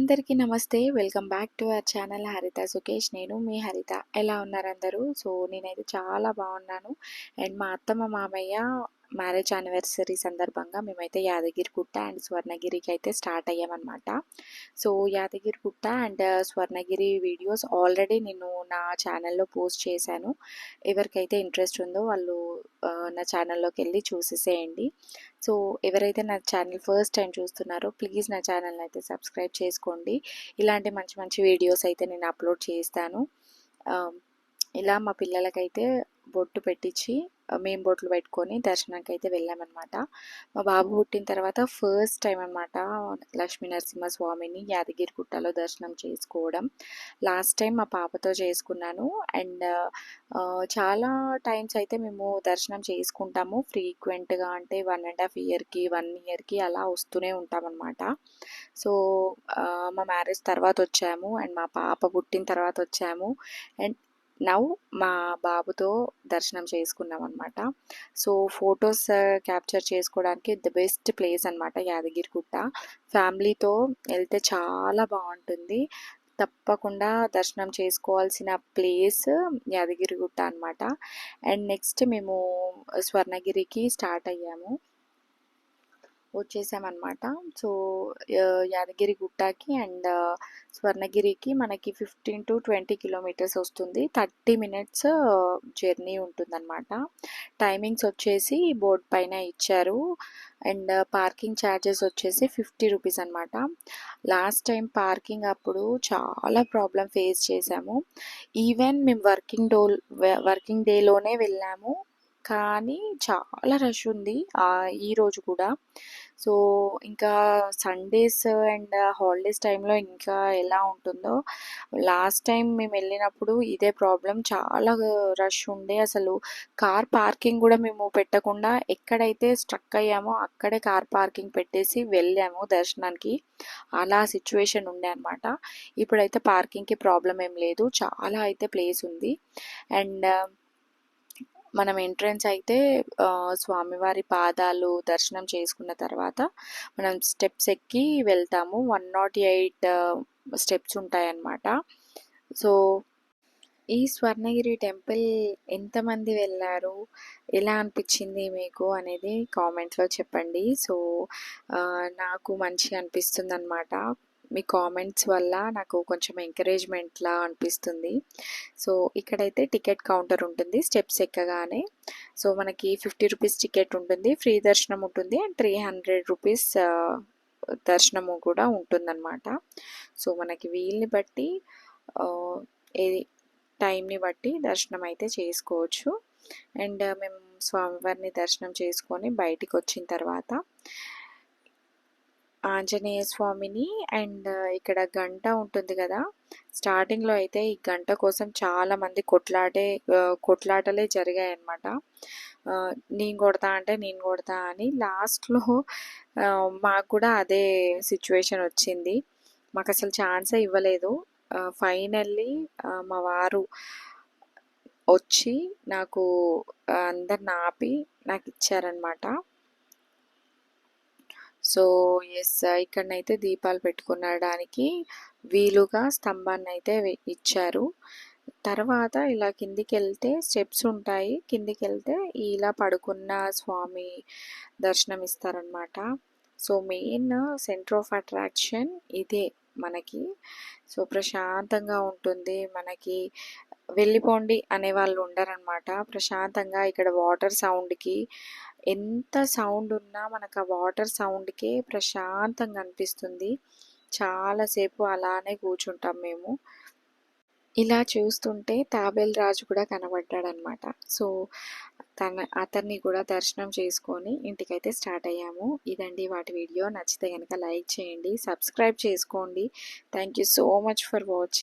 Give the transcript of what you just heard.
అందరికీ నమస్తే. Welcome back to our channel హరిత సుకేష్. నేను మీ హరిత. ఎలా ఉన్నారు అందరూ? నేనైతే చాలా బాగున్నాను. అండ్ మా అత్తమ్మ మామయ్య మ్యారేజ్ యానివర్సరీ సందర్భంగా మేమైతే యాదగిరిగుట్ట అండ్ స్వర్ణగిరికి అయితే స్టార్ట్ అయ్యామన్నమాట. Yadagirigutta and Swarnagiri videos already నేను నా ఛానల్లో పోస్ట్ చేశాను. ఎవరికైతే ఇంట్రెస్ట్ ఉందో వాళ్ళు నా ఛానల్లోకి వెళ్ళి చూసేసేయండి. ఎవరైతే నా ఛానల్ ఫస్ట్ టైం చూస్తున్నారో ప్లీజ్ నా ఛానల్ని అయితే సబ్స్క్రైబ్ చేసుకోండి. ఇలాంటి మంచి మంచి వీడియోస్ అయితే నేను అప్లోడ్ చేస్తాను. ఇలా మా పిల్లలకైతే బొట్టు పెట్టించి మేము బొట్లు పెట్టుకొని దర్శనానికి అయితే వెళ్ళామన్నమాట. మా బాబు పుట్టిన తర్వాత ఫస్ట్ టైం అనమాట లక్ష్మీ నరసింహస్వామిని యాదగిరిగుట్టలో దర్శనం చేసుకోవడం. లాస్ట్ టైం మా పాపతో చేసుకున్నాను. అండ్ చాలా టైమ్స్ అయితే మేము దర్శనం చేసుకుంటాము ఫ్రీక్వెంట్గా, అంటే 1.5 ఇయర్కి 1 ఇయర్కి అలా వస్తూనే ఉంటామన్నమాట. మా మ్యారేజ్ తర్వాత వచ్చాము అండ్ మా పాప పుట్టిన తర్వాత వచ్చాము. అండ్ మా బాబుతో దర్శనం చేసుకున్నాం అనమాట. ఫొటోస్ క్యాప్చర్ చేసుకోవడానికి ది బెస్ట్ ప్లేస్ అనమాట యాదగిరిగుట్ట. ఫ్యామిలీతో వెళ్తే చాలా బాగుంటుంది. తప్పకుండా దర్శనం చేసుకోవాల్సిన ప్లేస్ యాదగిరిగుట్ట అనమాట. అండ్ నెక్స్ట్ మేము స్వర్ణగిరికి స్టార్ట్ అయ్యాము, వచ్చేసామన్నమాట. యాదగిరి గుట్టకి అండ్ స్వర్ణగిరికి మనకి 15 to 20 కిలోమీటర్స్ వస్తుంది. 30 minutes జర్నీ ఉంటుందన్నమాట. టైమింగ్స్ వచ్చేసి బోర్డ్ పైన ఇచ్చారు. అండ్ పార్కింగ్ ఛార్జెస్ వచ్చేసి 50 రూపీస్ అనమాట. లాస్ట్ టైం పార్కింగ్ అప్పుడు చాలా ప్రాబ్లం ఫేస్ చేసాము. ఈవెన్ మేము వర్కింగ్ డేలోనే వెళ్ళాము, కానీ చాలా రష్ ఉంది ఈరోజు కూడా. ఇంకా సండేస్ అండ్ హాలిడేస్ టైంలో ఇంకా ఎలా ఉంటుందో. లాస్ట్ టైం మేము వెళ్ళినప్పుడు ఇదే ప్రాబ్లం, చాలా రష్ ఉండే. అసలు కార్ పార్కింగ్ కూడా మేము పెట్టకుండా ఎక్కడైతే స్ట్రక్ అయ్యామో అక్కడే కార్ పార్కింగ్ పెట్టేసి వెళ్ళాము దర్శనానికి. అలా సిచ్యువేషన్ ఉండే అనమాట. ఇప్పుడైతే పార్కింగ్కి ప్రాబ్లం ఏం లేదు, చాలా అయితే ప్లేస్ ఉంది. అండ్ మనం ఎంట్రన్స్ అయితే స్వామివారి పాదాలు దర్శనం చేసుకున్న తర్వాత మనం స్టెప్స్ ఎక్కి వెళ్తాము. 108 స్టెప్స్ ఉంటాయన్నమాట. ఈ స్వర్ణగిరి టెంపుల్ ఎంతమంది వెళ్ళారు, ఎలా అనిపించింది మీకు అనేది కామెంట్లో చెప్పండి. నాకు మంచిగా అనిపిస్తుంది అనమాట. మీ కామెంట్స్ వల్ల నాకు కొంచెం ఎంకరేజ్మెంట్లా అనిపిస్తుంది. ఇక్కడైతే టికెట్ కౌంటర్ ఉంటుంది స్టెప్స్ ఎక్కగానే. మనకి 50 రూపీస్ టికెట్ ఉంటుంది, ఫ్రీ దర్శనం ఉంటుంది, అండ్ 300 రూపీస్ దర్శనము కూడా ఉంటుందన్నమాట. మనకి వీల్ని బట్టి ఏది టైంని బట్టి దర్శనం అయితే చేసుకోవచ్చు. అండ్ మేము స్వామివారిని దర్శనం చేసుకొని బయటికి వచ్చిన తర్వాత ఆంజనేయ స్వామిని అండ్ ఇక్కడ గంట ఉంటుంది కదా, స్టార్టింగ్లో అయితే ఈ గంట కోసం చాలామంది కొట్లాటలే జరిగాయి అన్నమాట. నేను కొడతా అంటే నేను కొడతా అని. లాస్ట్లో మాకు కూడా అదే సిచ్యువేషన్ వచ్చింది. మాకు అసలు ఛాన్సే ఇవ్వలేదు. ఫైనల్లీ మా వారు వచ్చి నాకు అందరిని ఆపి నాకు ఇచ్చారనమాట. ఇక్కడనైతే దీపాలు పెట్టుకునడానికి వీలుగా స్తంభాన్ని అయితే ఇచ్చారు. తర్వాత ఇలా కిందికి వెళ్తే స్టెప్స్ ఉంటాయి, కిందికి వెళ్తే ఇలా పడుకున్న స్వామి దర్శనం ఇస్తారనమాట. మెయిన్ సెంటర్ ఆఫ్ అట్రాక్షన్ ఇదే మనకి. ప్రశాంతంగా ఉంటుంది. మనకి వెళ్ళిపోండి అనే వాళ్ళు ఉండరనమాట. ప్రశాంతంగా ఇక్కడ వాటర్ సౌండ్కి, ఎంత సౌండ్ ఉన్నా మనకు ఆ వాటర్ సౌండ్కే ప్రశాంతంగా అనిపిస్తుంది. చాలాసేపు అలానే కూర్చుంటాం మేము. ఇలా చూస్తుంటే తాబేలు రాజు కూడా కనబడ్డాడనమాట. అతన్ని కూడా దర్శనం చేసుకొని ఇంటికైతే స్టార్ట్ అయ్యాము. ఇదండి వాటి వీడియో. నచ్చితే కనుక లైక్ చేయండి, సబ్స్క్రైబ్ చేసుకోండి. Thank you so much for watching.